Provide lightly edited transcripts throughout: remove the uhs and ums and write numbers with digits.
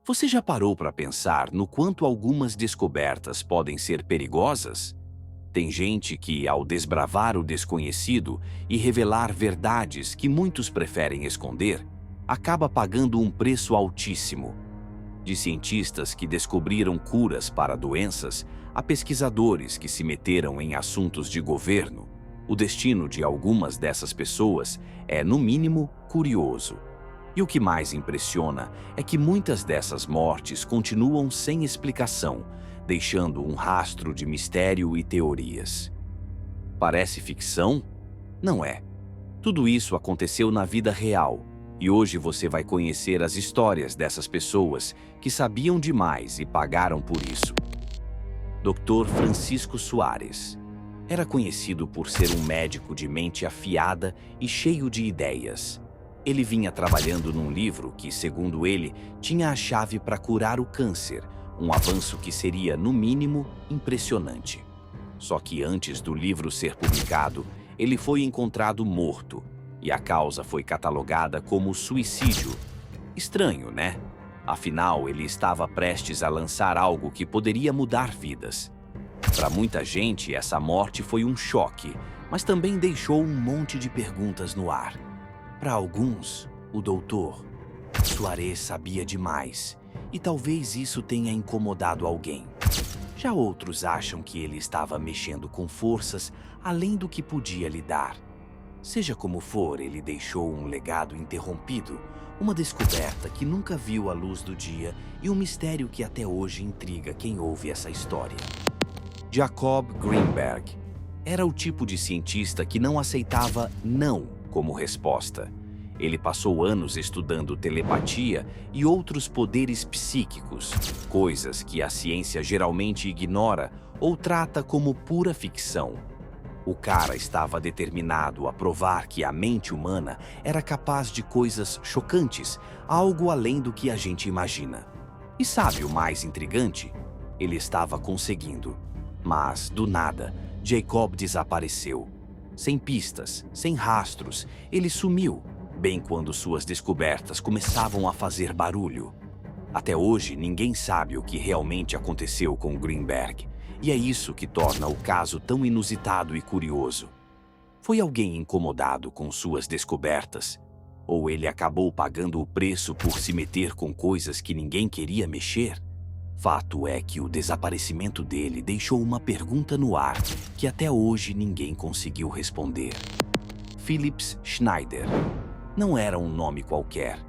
Você já parou para pensar no quanto algumas descobertas podem ser perigosas? Tem gente que, ao desbravar o desconhecido e revelar verdades que muitos preferem esconder, acaba pagando um preço altíssimo. De cientistas que descobriram curas para doenças, a pesquisadores que se meteram em assuntos de governo, o destino de algumas dessas pessoas é, no mínimo, curioso. E o que mais impressiona é que muitas dessas mortes continuam sem explicação, deixando um rastro de mistério e teorias. Parece ficção? Não é. Tudo isso aconteceu na vida real, e hoje você vai conhecer as histórias dessas pessoas que sabiam demais e pagaram por isso. Dr. Francisco Soares era conhecido por ser um médico de mente afiada e cheio de ideias. Ele vinha trabalhando num livro que, segundo ele, tinha a chave para curar o câncer, um avanço que seria, no mínimo, impressionante. Só que antes do livro ser publicado, ele foi encontrado morto, e a causa foi catalogada como suicídio. Estranho, né? Afinal, ele estava prestes a lançar algo que poderia mudar vidas. Para muita gente, essa morte foi um choque, mas também deixou um monte de perguntas no ar. Para alguns, o doutor Soares sabia demais, e talvez isso tenha incomodado alguém. Já outros acham que ele estava mexendo com forças além do que podia lidar. Seja como for, ele deixou um legado interrompido, uma descoberta que nunca viu a luz do dia e um mistério que até hoje intriga quem ouve essa história. Jacob Greenberg era o tipo de cientista que não aceitava não como resposta. Ele passou anos estudando telepatia e outros poderes psíquicos, coisas que a ciência geralmente ignora ou trata como pura ficção. O cara estava determinado a provar que a mente humana era capaz de coisas chocantes, algo além do que a gente imagina. E sabe o mais intrigante? Ele estava conseguindo. Mas, do nada, Jacob desapareceu. Sem pistas, sem rastros, ele sumiu, bem quando suas descobertas começavam a fazer barulho. Até hoje, ninguém sabe o que realmente aconteceu com Greenberg, e é isso que torna o caso tão inusitado e curioso. Foi alguém incomodado com suas descobertas? Ou ele acabou pagando o preço por se meter com coisas que ninguém queria mexer? Fato é que o desaparecimento dele deixou uma pergunta no ar que até hoje ninguém conseguiu responder. Philips Schneider não era um nome qualquer.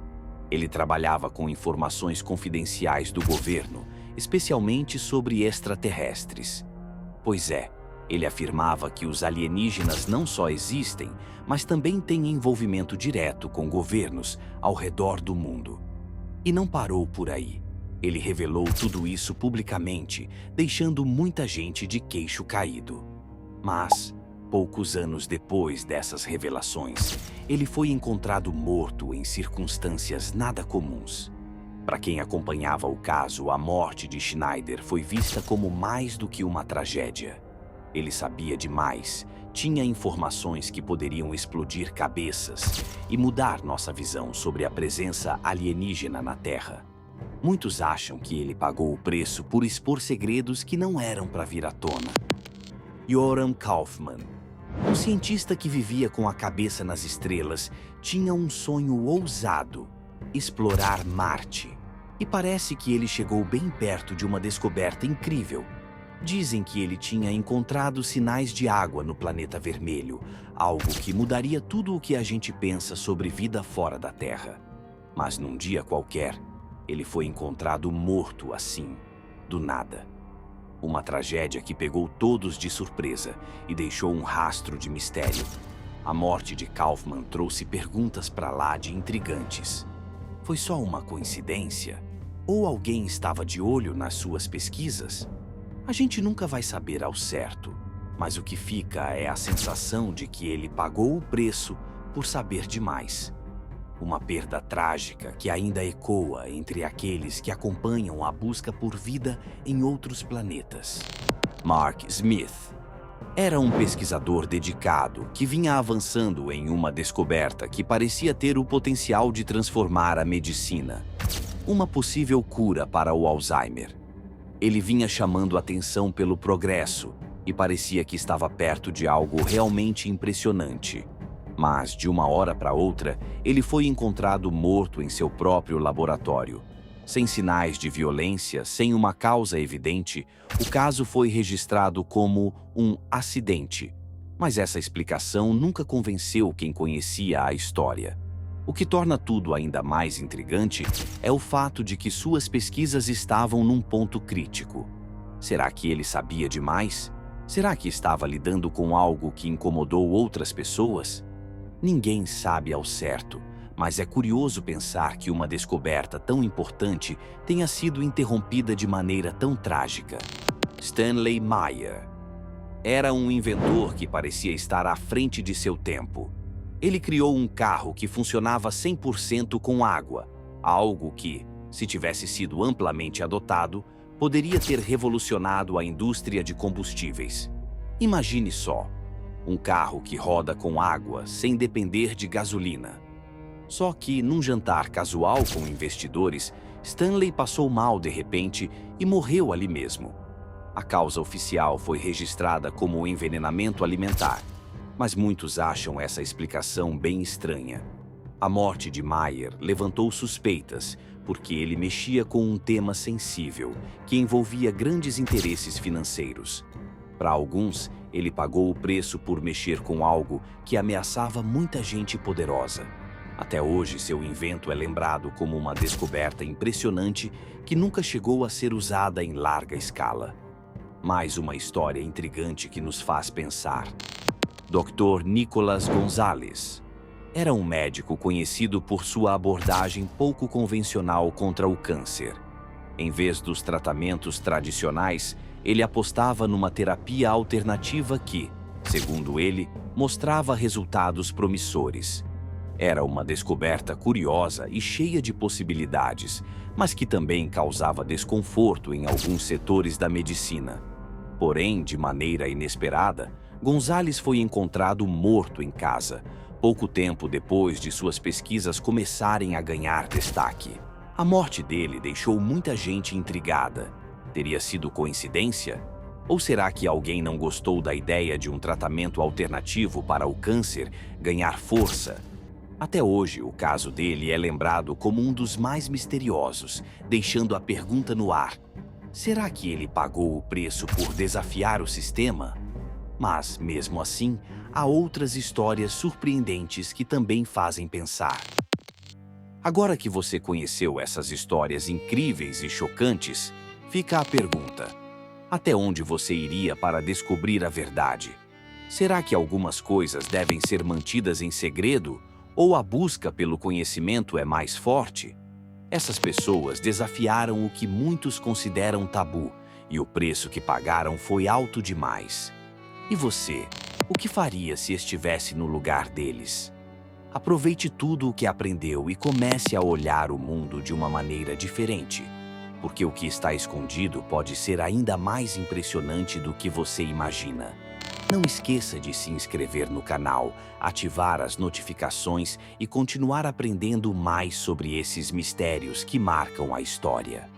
Ele trabalhava com informações confidenciais do governo, especialmente sobre extraterrestres. Pois é, ele afirmava que os alienígenas não só existem, mas também têm envolvimento direto com governos ao redor do mundo. E não parou por aí. Ele revelou tudo isso publicamente, deixando muita gente de queixo caído. Mas, poucos anos depois dessas revelações, ele foi encontrado morto em circunstâncias nada comuns. Para quem acompanhava o caso, a morte de Schneider foi vista como mais do que uma tragédia. Ele sabia demais, tinha informações que poderiam explodir cabeças e mudar nossa visão sobre a presença alienígena na Terra. Muitos acham que ele pagou o preço por expor segredos que não eram para vir à tona. Yoram Kaufman, um cientista que vivia com a cabeça nas estrelas, tinha um sonho ousado: explorar Marte. E parece que ele chegou bem perto de uma descoberta incrível. Dizem que ele tinha encontrado sinais de água no planeta vermelho, algo que mudaria tudo o que a gente pensa sobre vida fora da Terra. Mas num dia qualquer, ele foi encontrado morto assim, do nada. Uma tragédia que pegou todos de surpresa e deixou um rastro de mistério. A morte de Kaufman trouxe perguntas para lá de intrigantes. Foi só uma coincidência? Ou alguém estava de olho nas suas pesquisas? A gente nunca vai saber ao certo, mas o que fica é a sensação de que ele pagou o preço por saber demais. Uma perda trágica que ainda ecoa entre aqueles que acompanham a busca por vida em outros planetas. Mark Smith era um pesquisador dedicado que vinha avançando em uma descoberta que parecia ter o potencial de transformar a medicina. uma possível cura para o Alzheimer. Ele vinha chamando atenção pelo progresso e parecia que estava perto de algo realmente impressionante. Mas, de uma hora para outra, ele foi encontrado morto em seu próprio laboratório. Sem sinais de violência, sem uma causa evidente, o caso foi registrado como um acidente. Mas essa explicação nunca convenceu quem conhecia a história. O que torna tudo ainda mais intrigante é o fato de que suas pesquisas estavam num ponto crítico. Será que ele sabia demais? Será que estava lidando com algo que incomodou outras pessoas? Ninguém sabe ao certo, mas é curioso pensar que uma descoberta tão importante tenha sido interrompida de maneira tão trágica. Stanley Meyer era um inventor que parecia estar à frente de seu tempo. Ele criou um carro que funcionava 100% com água, algo que, se tivesse sido amplamente adotado, poderia ter revolucionado a indústria de combustíveis. Imagine só, um carro que roda com água sem depender de gasolina. Só que, num jantar casual com investidores, Stanley passou mal de repente e morreu ali mesmo. A causa oficial foi registrada como envenenamento alimentar, mas muitos acham essa explicação bem estranha. A morte de Meyer levantou suspeitas, porque ele mexia com um tema sensível, que envolvia grandes interesses financeiros. Para alguns, ele pagou o preço por mexer com algo que ameaçava muita gente poderosa. Até hoje, seu invento é lembrado como uma descoberta impressionante que nunca chegou a ser usada em larga escala. Mais uma história intrigante que nos faz pensar. Dr. Nicholas Gonzalez era um médico conhecido por sua abordagem pouco convencional contra o câncer. Em vez dos tratamentos tradicionais, ele apostava numa terapia alternativa que, segundo ele, mostrava resultados promissores. Era uma descoberta curiosa e cheia de possibilidades, mas que também causava desconforto em alguns setores da medicina. Porém, de maneira inesperada, Gonzalez foi encontrado morto em casa, pouco tempo depois de suas pesquisas começarem a ganhar destaque. A morte dele deixou muita gente intrigada. Teria sido coincidência? Ou será que alguém não gostou da ideia de um tratamento alternativo para o câncer ganhar força? Até hoje, o caso dele é lembrado como um dos mais misteriosos, deixando a pergunta no ar: será que ele pagou o preço por desafiar o sistema? Mas, mesmo assim, há outras histórias surpreendentes que também fazem pensar. Agora que você conheceu essas histórias incríveis e chocantes, fica a pergunta: até onde você iria para descobrir a verdade? Será que algumas coisas devem ser mantidas em segredo? Ou a busca pelo conhecimento é mais forte? Essas pessoas desafiaram o que muitos consideram tabu, e o preço que pagaram foi alto demais. E você, o que faria se estivesse no lugar deles? Aproveite tudo o que aprendeu e comece a olhar o mundo de uma maneira diferente, porque o que está escondido pode ser ainda mais impressionante do que você imagina. Não esqueça de se inscrever no canal, ativar as notificações e continuar aprendendo mais sobre esses mistérios que marcam a história.